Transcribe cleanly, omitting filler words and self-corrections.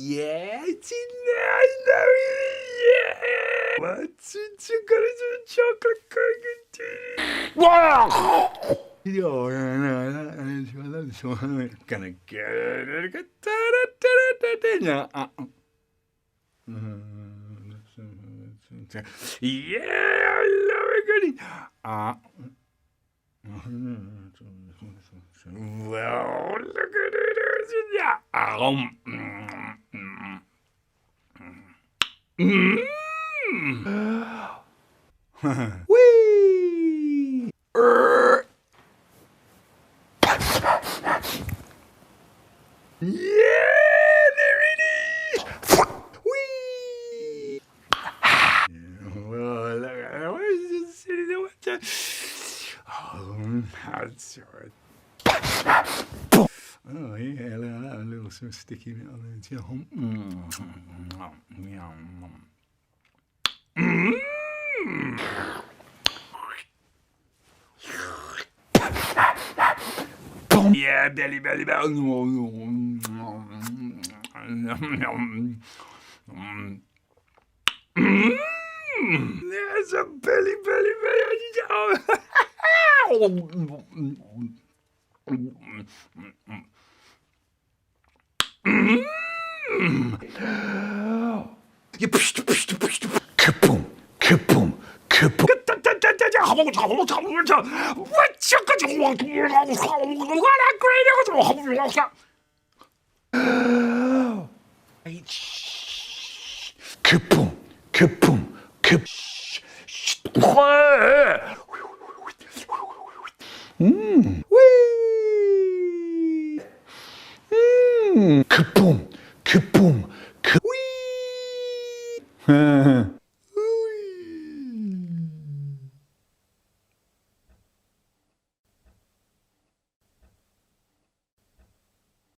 Yeah, I know it. Yeah. What's it? You got a chocolate cookie? Wow. Gonna get it. Yeah, I love it. Well, look at it. Yeah. Wee. Yeah, there it is. Wee. Well, look at it. Where's this city? Oh, that's right. Oh, yeah, look at that little sort of sticky bit on there too. Yeah, belly, belly, belly. There's a belly, belly, belly. Kaboom, kaboom, kaboom. Kaboom, kaboom, kaboom. Wee. Kaboom, kaboom, kaboom.